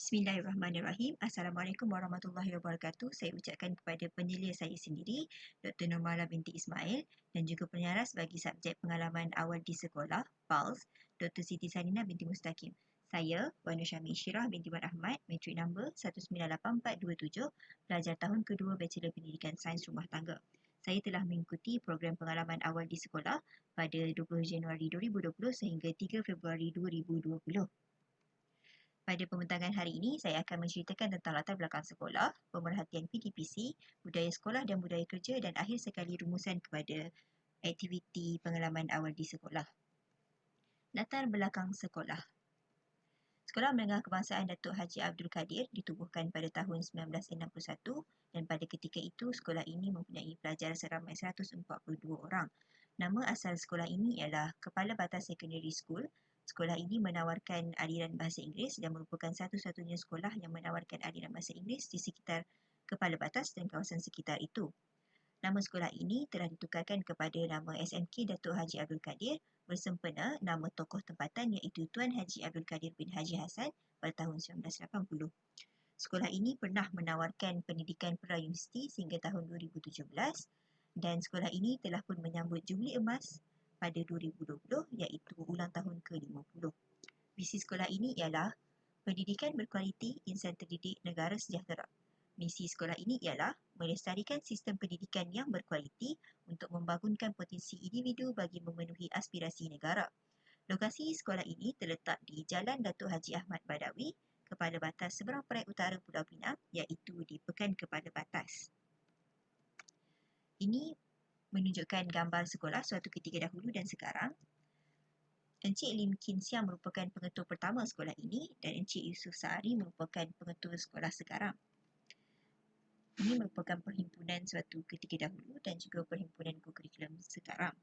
Bismillahirrahmanirrahim. Assalamualaikum warahmatullahi wabarakatuh. Saya ucapkan kepada penyelia saya sendiri, Dr. Nurmala binti Ismail, dan juga penyaras bagi subjek pengalaman awal di sekolah, PALS, Dr. Siti Salina binti Mustaqim. Saya, Puan Nur Syamie Syirah binti Wan Ahmad, matrik nombor 198427, pelajar tahun kedua Bachelor Pendidikan Sains Rumah Tangga. Saya telah mengikuti program pengalaman awal di sekolah pada 20 Januari 2020 sehingga 3 Februari 2020. Pada pembentangan hari ini, saya akan menceritakan tentang latar belakang sekolah, pemerhatian PDPC, budaya sekolah dan budaya kerja dan akhir sekali rumusan kepada aktiviti pengalaman awal di sekolah. Latar belakang sekolah. Sekolah Menengah Kebangsaan Datuk Haji Abdul Kadir ditubuhkan pada tahun 1961 dan pada ketika itu sekolah ini mempunyai pelajar seramai 142 orang. Nama asal sekolah ini ialah Kepala Batas Secondary School. Sekolah ini menawarkan aliran bahasa Inggeris dan merupakan satu-satunya sekolah yang menawarkan aliran bahasa Inggeris di sekitar Kepala Batas dan kawasan sekitar itu. Nama sekolah ini telah ditukarkan kepada nama SMK Datuk Haji Abdul Kadir bersempena nama tokoh tempatan iaitu Tuan Haji Abdul Kadir bin Haji Hassan pada tahun 1980. Sekolah ini pernah menawarkan pendidikan pra-universiti sehingga tahun 2017 dan sekolah ini telah pun menyambut Jubli Emas pada 2020 iaitu ulang tahun ke-50. Visi sekolah ini ialah pendidikan berkualiti, insan terdidik, negara sejahtera. Misi sekolah ini ialah melestarikan sistem pendidikan yang berkualiti untuk membangunkan potensi individu bagi memenuhi aspirasi negara. Lokasi sekolah ini terletak di Jalan Datuk Haji Ahmad Badawi, Kepala Batas seberang Perai Utara Pulau Pinang iaitu di Pekan Kepala Batas. Ini menunjukkan gambar sekolah suatu ketika dahulu dan sekarang. Encik Lim Kin Siang merupakan pengetua pertama sekolah ini dan Encik Yusof Sahari merupakan pengetua sekolah sekarang. Ini merupakan perhimpunan suatu ketika dahulu dan juga perhimpunan kurikulum sekarang.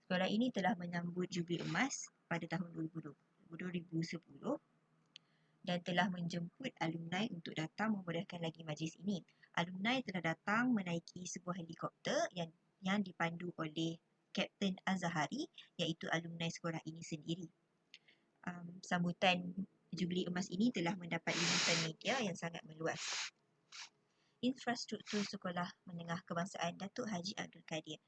Sekolah ini telah menyambut Jubli Emas pada tahun 2010 dan telah menjemput alumni untuk datang memeriahkan lagi majlis ini. Alumni telah datang menaiki sebuah helikopter yang dipandu oleh Kapten Azahari iaitu alumni sekolah ini sendiri. Sambutan Jubli Emas ini telah mendapat liputan media yang sangat meluas. Infrastruktur Sekolah Menengah Kebangsaan Datuk Haji Abdul Kadir.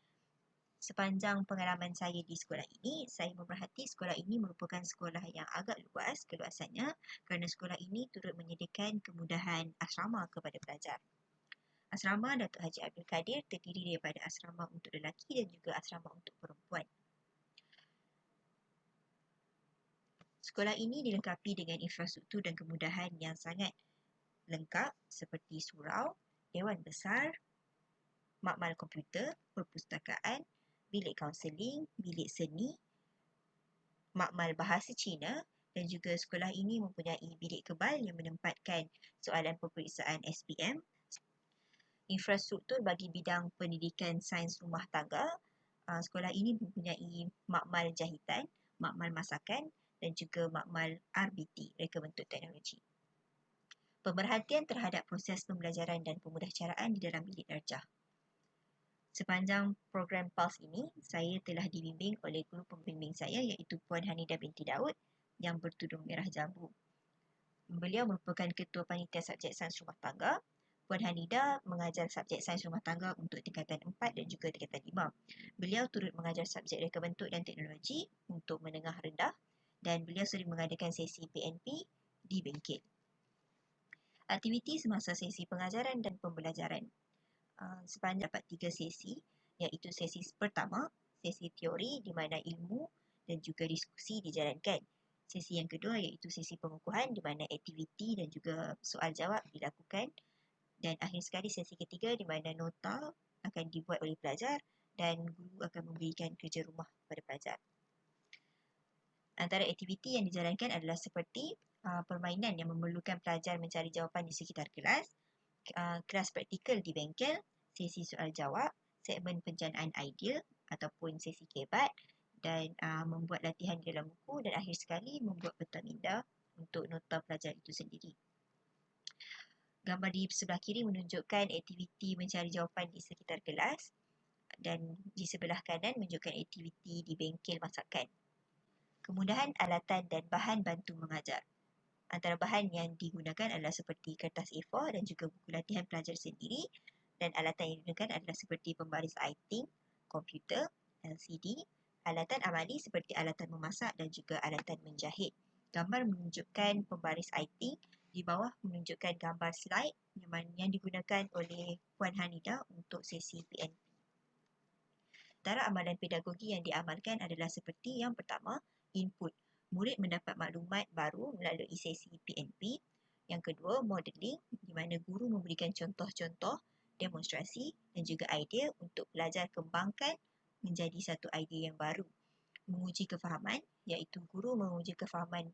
Sepanjang pengalaman saya di sekolah ini, saya memerhati sekolah ini merupakan sekolah yang agak luas keluasannya kerana sekolah ini turut menyediakan kemudahan asrama kepada pelajar. Asrama Datuk Haji Abdul Kadir terdiri daripada asrama untuk lelaki dan juga asrama untuk perempuan. Sekolah ini dilengkapi dengan infrastruktur dan kemudahan yang sangat lengkap seperti surau, dewan besar, makmal komputer, perpustakaan, bilik kaunseling, bilik seni, makmal bahasa Cina dan juga sekolah ini mempunyai bilik kebal yang menempatkan soalan peperiksaan SPM. Infrastruktur bagi bidang pendidikan sains rumah tangga, sekolah ini mempunyai makmal jahitan, makmal masakan dan juga makmal RBT, reka bentuk teknologi. Pemerhatian terhadap proses pembelajaran dan pemudahcaraan di dalam bilik darjah. Sepanjang program PALS ini, saya telah dibimbing oleh guru pembimbing saya iaitu Puan Hanida binti Daud yang bertudung merah jambu. Beliau merupakan ketua panitia subjek sains rumah tangga. Puan Hanida mengajar subjek sains rumah tangga untuk tingkatan 4 dan juga tingkatan 5. Beliau turut mengajar subjek reka bentuk dan teknologi untuk menengah rendah dan beliau sering mengadakan sesi PNP di bengkel. Aktiviti semasa sesi pengajaran dan pembelajaran. Sepanjang dapat 3 sesi iaitu sesi pertama, sesi teori di mana ilmu dan juga diskusi dijalankan. Sesi yang kedua iaitu sesi pengukuhan di mana aktiviti dan juga soal jawab dilakukan dan akhir sekali sesi ketiga di mana nota akan dibuat oleh pelajar dan guru akan memberikan kerja rumah kepada pelajar. Antara aktiviti yang dijalankan adalah seperti permainan yang memerlukan pelajar mencari jawapan di sekitar kelas, kelas praktikal di bengkel, sesi soal jawab, segmen penjanaan idea ataupun sesi kebat dan membuat latihan di dalam buku dan akhir sekali membuat peta minda untuk nota pelajar itu sendiri. Gambar di sebelah kiri menunjukkan aktiviti mencari jawapan di sekitar kelas dan di sebelah kanan menunjukkan aktiviti di bengkel masakan. Kemudahan alatan dan bahan bantu mengajar. Antara bahan yang digunakan adalah seperti kertas A4 dan juga buku latihan pelajar sendiri, dan alatan yang digunakan adalah seperti pembaris I-Think, komputer, LCD, alatan amali seperti alatan memasak dan juga alatan menjahit. Gambar menunjukkan pembaris I-Think, di bawah menunjukkan gambar slide yang digunakan oleh Puan Hanida untuk sesi PNP. Antara amalan pedagogi yang diamalkan adalah seperti yang pertama, input. Murid mendapat maklumat baru melalui sesi PNP. Yang kedua, modeling, di mana guru memberikan contoh-contoh, demonstrasi dan juga idea untuk pelajar kembangkan menjadi satu idea yang baru. Menguji kefahaman, iaitu guru menguji kefahaman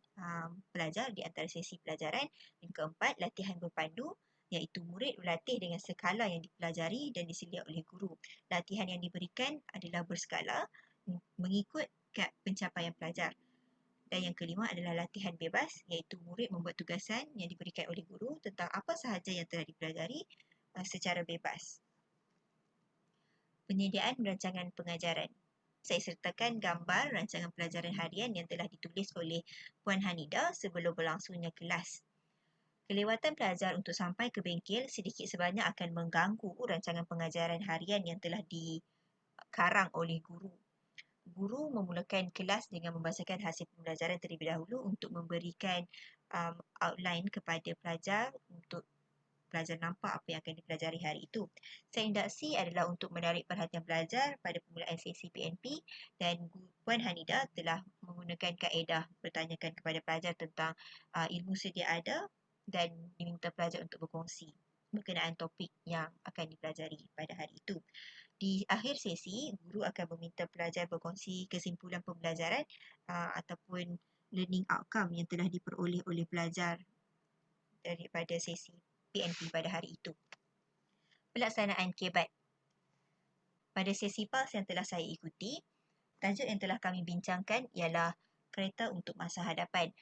pelajar di antara sesi pelajaran. Yang keempat, latihan berpandu, iaitu murid berlatih dengan skala yang dipelajari dan diselia oleh guru. Latihan yang diberikan adalah berskala mengikut kad pencapaian pelajar. Dan yang kelima adalah latihan bebas, iaitu murid membuat tugasan yang diberikan oleh guru tentang apa sahaja yang telah dipelajari secara bebas. Penyediaan rancangan pengajaran. Saya sertakan gambar rancangan pelajaran harian yang telah ditulis oleh Puan Hanida sebelum berlangsungnya kelas. Kelewatan pelajar untuk sampai ke bengkel sedikit sebanyak akan mengganggu rancangan pengajaran harian yang telah dikarang oleh guru. Guru memulakan kelas dengan membacakan hasil pembelajaran terlebih dahulu untuk memberikan outline kepada pelajar untuk pelajar nampak apa yang akan dipelajari hari itu. Seindaksi adalah untuk menarik perhatian pelajar pada permulaan sesi PNP, dan Puan Hanida telah menggunakan kaedah bertanyakan kepada pelajar tentang ilmu sedia ada dan diminta pelajar untuk berkongsi berkenaan topik yang akan dipelajari pada hari itu. Di akhir sesi, guru akan meminta pelajar berkongsi kesimpulan pembelajaran ataupun learning outcome yang telah diperoleh oleh pelajar daripada sesi PNP pada hari itu. Pelaksanaan kebat. Pada sesi PALS yang telah saya ikuti, tajuk yang telah kami bincangkan ialah kereta untuk masa hadapan.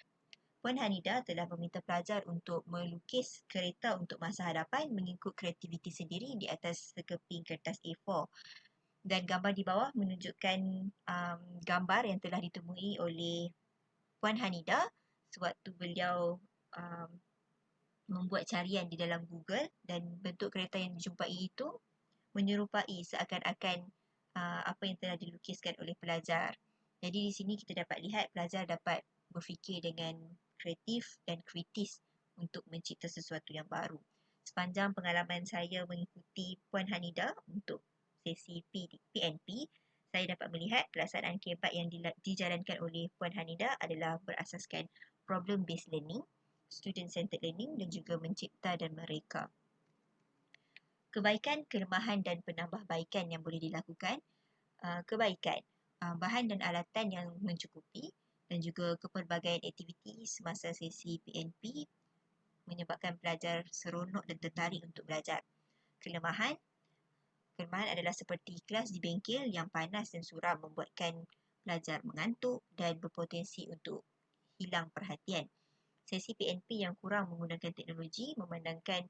Puan Hanida telah meminta pelajar untuk melukis kereta untuk masa hadapan mengikut kreativiti sendiri di atas sekeping kertas A4. Dan gambar di bawah menunjukkan gambar yang telah ditemui oleh Puan Hanida sewaktu beliau membuat carian di dalam Google, dan bentuk kereta yang dijumpai itu menyerupai seakan-akan apa yang telah dilukiskan oleh pelajar. Jadi di sini kita dapat lihat pelajar dapat berfikir dengan kreatif dan kritis untuk mencipta sesuatu yang baru. Sepanjang pengalaman saya mengikuti Puan Hanida untuk sesi PNP, saya dapat melihat pelaksanaan kebat yang dijalankan oleh Puan Hanida adalah berasaskan problem-based learning, student-centered learning dan juga mencipta dan mereka. Kebaikan, kelemahan dan penambahbaikan yang boleh dilakukan. Kebaikan, bahan dan alatan yang mencukupi dan juga kepelbagaian aktiviti semasa sesi PNP menyebabkan pelajar seronok dan tertarik untuk belajar. Kelemahan adalah seperti kelas di bengkel yang panas dan suram membuatkan pelajar mengantuk dan berpotensi untuk hilang perhatian. Sesi PNP yang kurang menggunakan teknologi memandangkan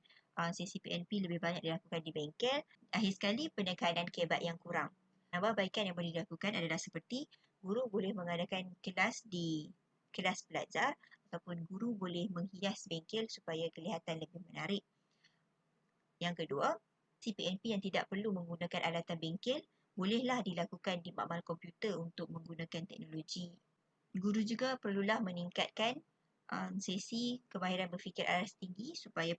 sesi PNP lebih banyak dilakukan di bengkel. Akhir sekali, penekanan kebat yang kurang. Penambahbaikan yang boleh dilakukan adalah seperti guru boleh mengadakan kelas di kelas pelajar ataupun guru boleh menghias bengkel supaya kelihatan lebih menarik. Yang kedua, sesi PNP yang tidak perlu menggunakan alatan bengkel bolehlah dilakukan di makmal komputer untuk menggunakan teknologi. Guru juga perlulah meningkatkan sesi kemahiran berfikir aras tinggi supaya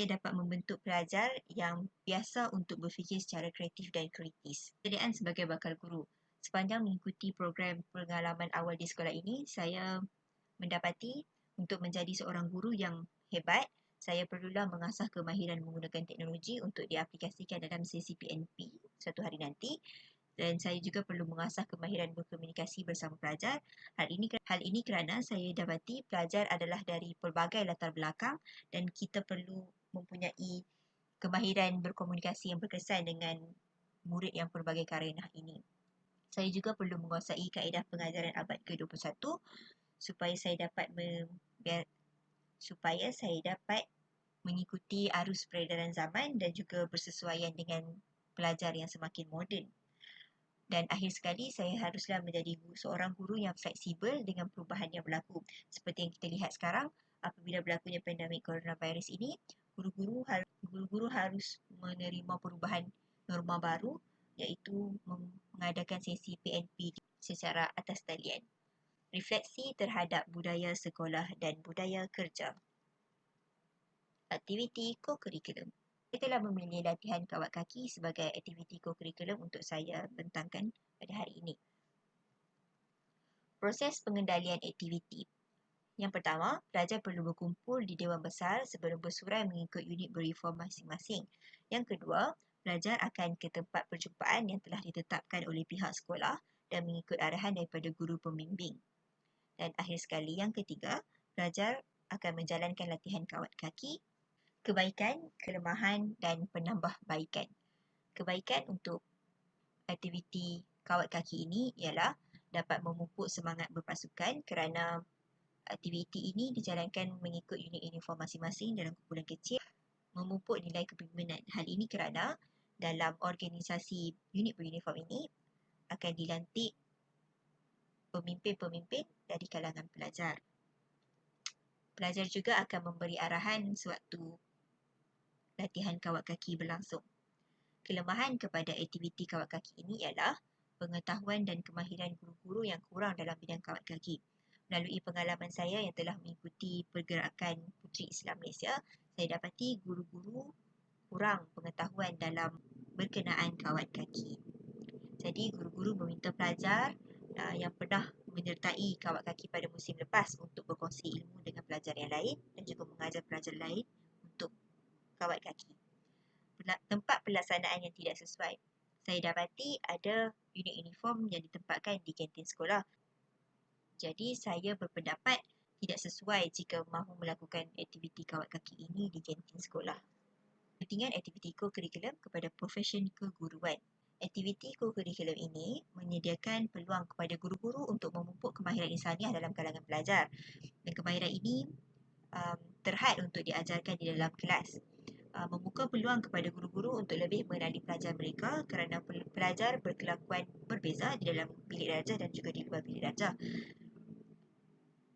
dapat membentuk pelajar yang biasa untuk berfikir secara kreatif dan kritis. Persediaan sebagai bakal guru. Sepanjang mengikuti program pengalaman awal di sekolah ini, saya mendapati untuk menjadi seorang guru yang hebat, saya perlulah mengasah kemahiran menggunakan teknologi untuk diaplikasikan dalam sesi PNP suatu hari nanti. Dan saya juga perlu mengasah kemahiran berkomunikasi bersama pelajar. Hal ini kerana saya dapati pelajar adalah dari pelbagai latar belakang dan kita perlu mempunyai kemahiran berkomunikasi yang berkesan dengan murid yang pelbagai karenah ini. Saya juga perlu menguasai kaedah pengajaran abad ke-21 supaya saya dapat mengikuti arus peredaran zaman dan juga bersesuaian dengan pelajar yang semakin moden. Dan akhir sekali, saya haruslah menjadi seorang guru yang fleksibel dengan perubahan yang berlaku. Seperti yang kita lihat sekarang, apabila berlakunya pandemik coronavirus ini, guru-guru harus menerima perubahan norma baru, iaitu mengadakan sesi PNP secara atas talian. Refleksi terhadap budaya sekolah dan budaya kerja. Aktiviti co-curriculum. Saya telah memilih latihan kawat kaki sebagai aktiviti co-curriculum untuk saya bentangkan pada hari ini. Proses pengendalian aktiviti. Yang pertama, pelajar perlu berkumpul di Dewan Besar sebelum bersurai mengikut unit berreform masing-masing. Yang kedua, pelajar akan ke tempat perjumpaan yang telah ditetapkan oleh pihak sekolah dan mengikut arahan daripada guru pembimbing. Dan akhir sekali, yang ketiga, pelajar akan menjalankan latihan kawat kaki, kebaikan, kelemahan dan penambahbaikan. Kebaikan untuk aktiviti kawat kaki ini ialah dapat memupuk semangat berpasukan kerana aktiviti ini dijalankan mengikut unit uniform masing-masing dalam kumpulan kecil, memupuk nilai kepimpinan. Hal ini kerana dalam organisasi unit beruniform ini akan dilantik pemimpin-pemimpin dari kalangan pelajar. Pelajar juga akan memberi arahan sewaktu latihan kawat kaki berlangsung. Kelemahan kepada aktiviti kawat kaki ini ialah pengetahuan dan kemahiran guru-guru yang kurang dalam bidang kawat kaki. Melalui pengalaman saya yang telah mengikuti pergerakan Puteri Islam Malaysia, saya dapati guru-guru kurang pengetahuan dalam berkenaan kawat kaki. Jadi, guru-guru meminta pelajar yang pernah menyertai kawat kaki pada musim lepas untuk berkongsi ilmu dengan pelajar yang lain dan juga mengajar pelajar lain untuk kawat kaki. Tempat pelaksanaan yang tidak sesuai. Saya dapati ada unit uniform yang ditempatkan di kantin sekolah. Jadi, saya berpendapat tidak sesuai jika mahu melakukan aktiviti kawat kaki ini di kantin sekolah. Pentingan aktiviti co-curriculum kepada profesion keguruan. Aktiviti co-curriculum ini menyediakan peluang kepada guru-guru untuk memupuk kemahiran insaniah dalam kalangan pelajar. Dan kemahiran ini terhad untuk diajarkan di dalam kelas. Membuka peluang kepada guru-guru untuk lebih mengenali pelajar mereka kerana pelajar berkelakuan berbeza di dalam bilik darjah dan juga di luar bilik darjah.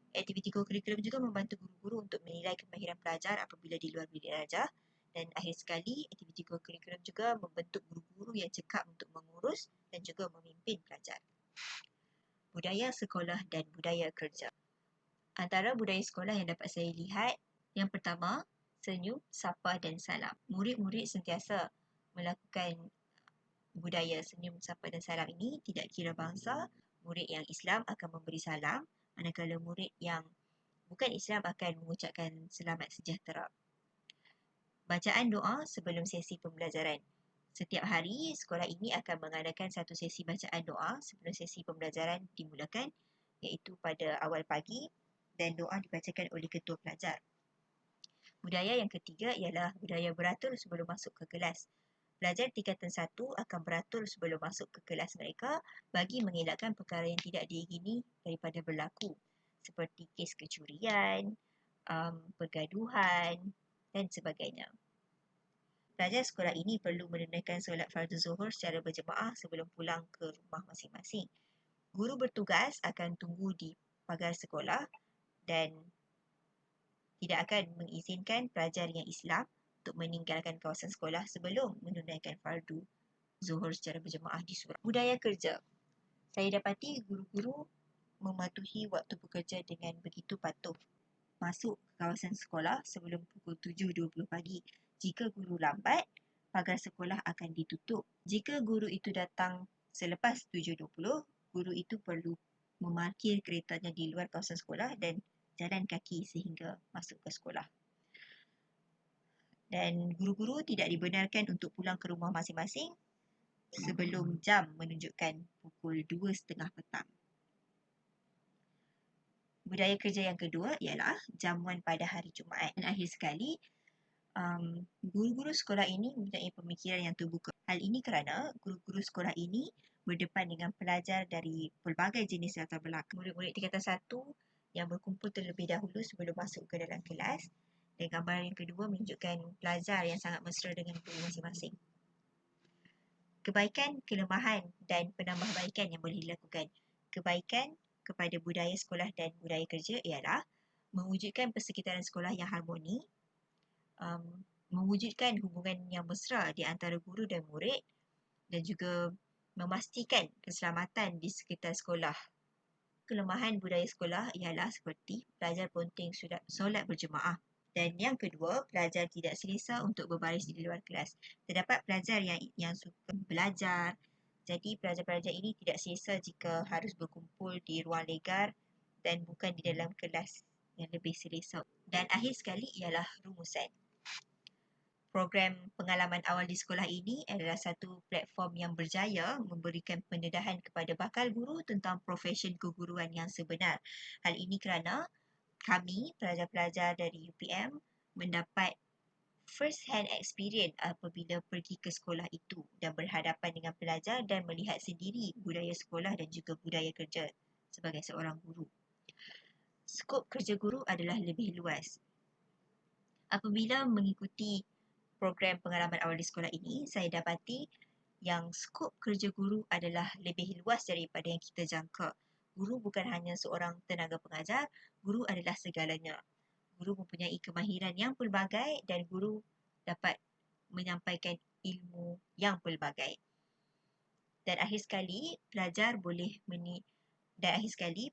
Aktiviti co-curriculum juga membantu guru-guru untuk menilai kemahiran pelajar apabila di luar bilik darjah. Dan akhir sekali, aktiviti co-curriculum juga membentuk guru-guru yang cekap untuk mengurus dan juga memimpin pelajar. Budaya sekolah dan budaya kerja. Antara budaya sekolah yang dapat saya lihat, yang pertama, senyum, sapa dan salam. Murid-murid sentiasa melakukan budaya senyum, sapa dan salam ini tidak kira bangsa. Murid yang Islam akan memberi salam, manakala murid yang bukan Islam akan mengucapkan selamat sejahtera. Bacaan doa sebelum sesi pembelajaran. Setiap hari, sekolah ini akan mengadakan satu sesi bacaan doa sebelum sesi pembelajaran dimulakan, iaitu pada awal pagi dan doa dibacakan oleh ketua pelajar. Budaya yang ketiga ialah budaya beratur sebelum masuk ke kelas. Pelajar tingkatan 1 akan beratur sebelum masuk ke kelas mereka bagi mengelakkan perkara yang tidak diingini daripada berlaku, seperti kes kecurian, pergaduhan dan sebagainya. Pelajar sekolah ini perlu menunaikan solat fardu zuhur secara berjemaah sebelum pulang ke rumah masing-masing. Guru bertugas akan tunggu di pagar sekolah dan tidak akan mengizinkan pelajar yang Islam untuk meninggalkan kawasan sekolah sebelum menunaikan fardu zuhur secara berjemaah di surau. Budaya kerja. Saya dapati guru-guru mematuhi waktu bekerja dengan begitu patuh. Masuk ke kawasan sekolah sebelum pukul 7.20 pagi. Jika guru lambat, pagar sekolah akan ditutup. Jika guru itu datang selepas 7.20, guru itu perlu memarkir keretanya di luar kawasan sekolah dan jalan kaki sehingga masuk ke sekolah. Dan guru-guru tidak dibenarkan untuk pulang ke rumah masing-masing sebelum jam menunjukkan pukul 2.30 petang. Budaya kerja yang kedua ialah jamuan pada hari Jumaat. Dan akhir sekali, guru-guru sekolah ini mempunyai pemikiran yang terbuka. Hal ini kerana guru-guru sekolah ini berdepan dengan pelajar dari pelbagai jenis latar belakang. Murid-murid tingkatan 1 yang berkumpul terlebih dahulu sebelum masuk ke dalam kelas. Dan gambaran yang kedua menunjukkan pelajar yang sangat mesra dengan guru masing-masing. Kebaikan, kelemahan dan penambahbaikan yang boleh dilakukan. Kebaikan kepada budaya sekolah dan budaya kerja ialah mewujudkan persekitaran sekolah yang harmoni, mewujudkan hubungan yang mesra di antara guru dan murid dan juga memastikan keselamatan di sekitar sekolah. Kelemahan budaya sekolah ialah seperti pelajar ponteng solat berjemaah. Dan yang kedua, pelajar tidak selesa untuk berbaris di luar kelas. Terdapat pelajar yang suka belajar. Jadi pelajar-pelajar ini tidak selesa jika harus berkumpul di ruang legar dan bukan di dalam kelas yang lebih selesa. Dan akhir sekali ialah rumusan. Program pengalaman awal di sekolah ini adalah satu platform yang berjaya memberikan pendedahan kepada bakal guru tentang profesion keguruan yang sebenar. Hal ini kerana kami, pelajar-pelajar dari UPM, mendapat first hand experience apabila pergi ke sekolah itu dan berhadapan dengan pelajar dan melihat sendiri budaya sekolah dan juga budaya kerja sebagai seorang guru. Skop kerja guru adalah lebih luas. Apabila mengikuti program pengalaman awal di sekolah ini, saya dapati yang skop kerja guru adalah lebih luas daripada yang kita jangka. Guru bukan hanya seorang tenaga pengajar, guru adalah segalanya. Guru mempunyai kemahiran yang pelbagai dan guru dapat menyampaikan ilmu yang pelbagai. Dan akhir sekali,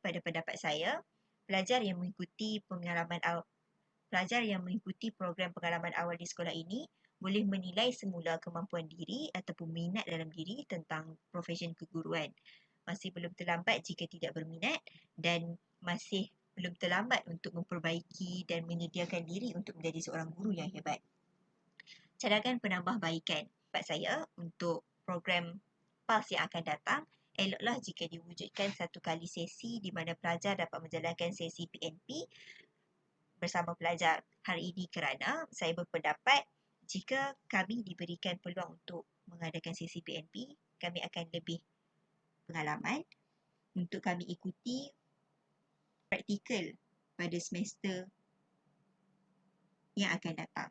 pada pendapat saya, pelajar yang mengikuti program pengalaman awal di sekolah ini boleh menilai semula kemampuan diri ataupun minat dalam diri tentang profesion keguruan. Masih belum terlambat jika tidak berminat dan masih belum terlambat untuk memperbaiki dan menyediakan diri untuk menjadi seorang guru yang hebat. Cadangan penambahbaikan buat saya untuk program PALS yang akan datang, eloklah jika diwujudkan satu kali sesi di mana pelajar dapat menjalankan sesi PNP bersama pelajar hari ini kerana saya berpendapat jika kami diberikan peluang untuk mengadakan sesi PNP, kami akan lebih pengalaman untuk kami ikuti praktikal pada semester yang akan datang.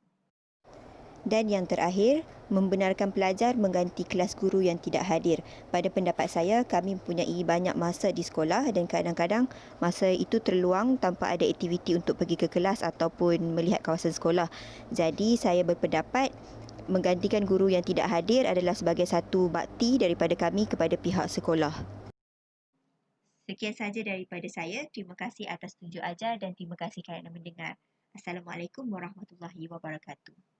Dan yang terakhir, membenarkan pelajar mengganti kelas guru yang tidak hadir. Pada pendapat saya, kami mempunyai banyak masa di sekolah dan kadang-kadang masa itu terluang tanpa ada aktiviti untuk pergi ke kelas ataupun melihat kawasan sekolah. Jadi, saya berpendapat menggantikan guru yang tidak hadir adalah sebagai satu bakti daripada kami kepada pihak sekolah. Sekian sahaja daripada saya. Terima kasih atas tunjuk ajar dan terima kasih kerana mendengar. Assalamualaikum warahmatullahi wabarakatuh.